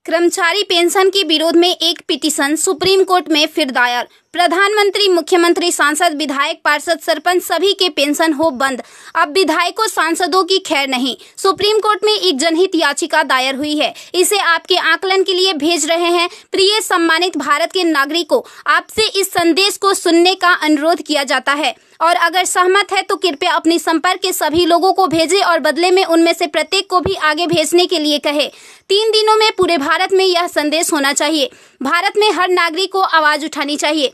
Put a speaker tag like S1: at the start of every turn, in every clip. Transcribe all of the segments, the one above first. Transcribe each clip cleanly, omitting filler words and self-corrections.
S1: कर्मचारी पेंशन के विरोध में एक पिटीशन सुप्रीम कोर्ट में फिर दायर। प्रधानमंत्री, मुख्यमंत्री, सांसद, विधायक, पार्षद, सरपंच सभी के पेंशन हो बंद। अब विधायकों, सांसदों की खैर नहीं। सुप्रीम कोर्ट में एक जनहित याचिका दायर हुई है। इसे आपके आकलन के लिए भेज रहे हैं। प्रिय सम्मानित भारत के नागरिकों, आपसे इस संदेश को सुनने का अनुरोध किया जाता है और अगर सहमत है तो कृपया अपने संपर्क के सभी लोगों को भेजें और बदले में उनमें से प्रत्येक को भी आगे भेजने के लिए कहें। 3 दिनों में पूरे भारत में यह संदेश होना चाहिए। भारत में हर नागरिक को आवाज उठानी चाहिए।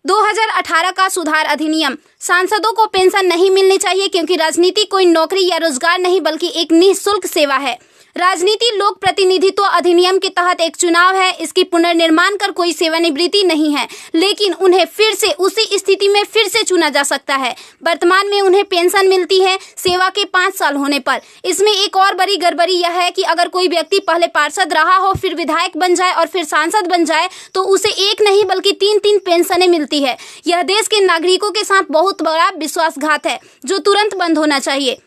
S1: 2018 का सुधार अधिनियम। सांसदों को पेंशन नहीं मिलनी चाहिए क्योंकि राजनीति कोई नौकरी या रोजगार नहीं बल्कि एक निःशुल्क सेवा है। राजनीति लोक प्रतिनिधित्व अधिनियम के तहत एक चुनाव है। इसकी पुनर्निर्माण कर कोई सेवानिवृत्ति नहीं है, लेकिन उन्हें फिर से उसी स्थिति में फिर से चुना जा सकता है। वर्तमान में उन्हें पेंशन मिलती है सेवा के 5 साल होने पर। इसमें एक और बड़ी गड़बड़ी यह है कि अगर कोई व्यक्ति पहले पार्षद रहा हो, फिर विधायक बन जाए और फिर सांसद बन जाए तो उसे एक नहीं बल्कि 3 पेंशनें मिलती है। यह देश के नागरिकों के साथ बहुत बड़ा विश्वासघात है जो तुरंत बंद होना चाहिए।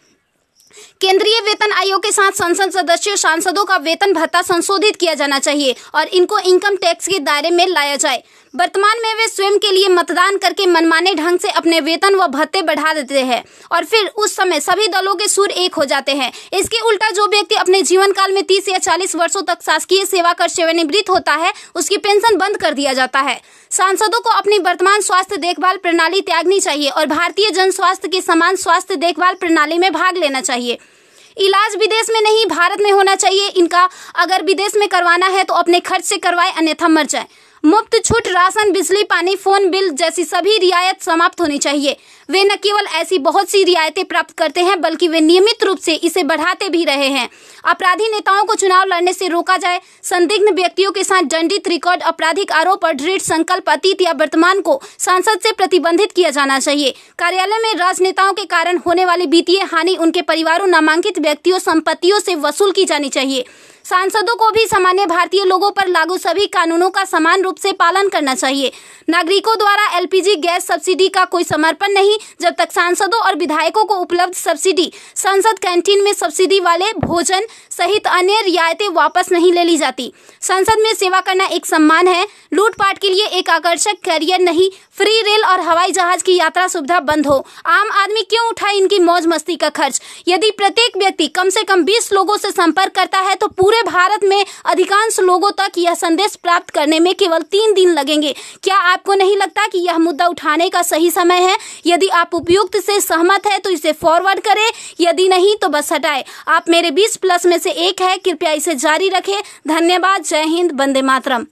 S1: केंद्रीय वेतन आयोग के साथ संसद सदस्यों, सांसदों का वेतन भत्ता संशोधित किया जाना चाहिए और इनको इनकम टैक्स के दायरे में लाया जाए। वर्तमान में वे स्वयं के लिए मतदान करके मनमाने ढंग से अपने वेतन व भत्ते बढ़ा देते हैं और फिर उस समय सभी दलों के सुर एक हो जाते हैं। इसके उल्टा जो व्यक्ति अपने जीवन काल में 30 या 40 वर्षों तक शासकीय सेवा कर सेवानिवृत्त होता है, उसकी पेंशन बंद कर दिया जाता है। सांसदों को अपनी वर्तमान स्वास्थ्य देखभाल प्रणाली त्यागनी चाहिए और भारतीय जन स्वास्थ्य के समान स्वास्थ्य देखभाल प्रणाली में भाग लेना चाहिए। इलाज विदेश में नहीं, भारत में होना चाहिए। इनका अगर विदेश में करवाना है तो अपने खर्च से करवाए, अन्यथा मर जाए। मुफ्त छूट, राशन, बिजली, पानी, फोन बिल जैसी सभी रियायत समाप्त होनी चाहिए। वे न केवल ऐसी बहुत सी रियायतें प्राप्त करते हैं बल्कि वे नियमित रूप से इसे बढ़ाते भी रहे हैं। अपराधी नेताओं को चुनाव लड़ने से रोका जाए। संदिग्ध व्यक्तियों के साथ दंडित रिकॉर्ड, आपराधिक आरोप और दृढ़ संकल्प अतीत या वर्तमान को सांसद से प्रतिबंधित किया जाना चाहिए। कार्यालय में राजनेताओं के कारण होने वाली वित्तीय हानि उनके परिवारों, नामांकित व्यक्तियों, संपत्तियों से वसूल की जानी चाहिए। सांसदों को भी सामान्य भारतीय लोगों पर लागू सभी कानूनों का समान रूप से पालन करना चाहिए। नागरिकों द्वारा एलपीजी गैस सब्सिडी का कोई समर्पण नहीं जब तक सांसदों और विधायकों को उपलब्ध सब्सिडी, संसद कैंटीन में सब्सिडी वाले भोजन सहित अन्य रियायतें वापस नहीं ले ली जाती। संसद में सेवा करना एक सम्मान है, लूटपाट के लिए एक आकर्षक करियर नहीं। फ्री रेल और हवाई जहाज की यात्रा सुविधा बंद हो। आम आदमी क्यों उठाए इनकी मौज मस्ती का खर्च? यदि प्रत्येक व्यक्ति कम से कम 20 लोगों से संपर्क करता है तो पूरे भारत में अधिकांश लोगों तक यह संदेश प्राप्त करने में केवल 3 दिन लगेंगे। क्या आपको नहीं लगता कि यह मुद्दा उठाने का सही समय है? यदि आप उपयुक्त से सहमत है तो इसे फॉरवर्ड करें, यदि नहीं तो बस हटाएं। आप मेरे 20+ में से एक है। कृपया इसे जारी रखें। धन्यवाद। जय हिंद। वंदे मातरम।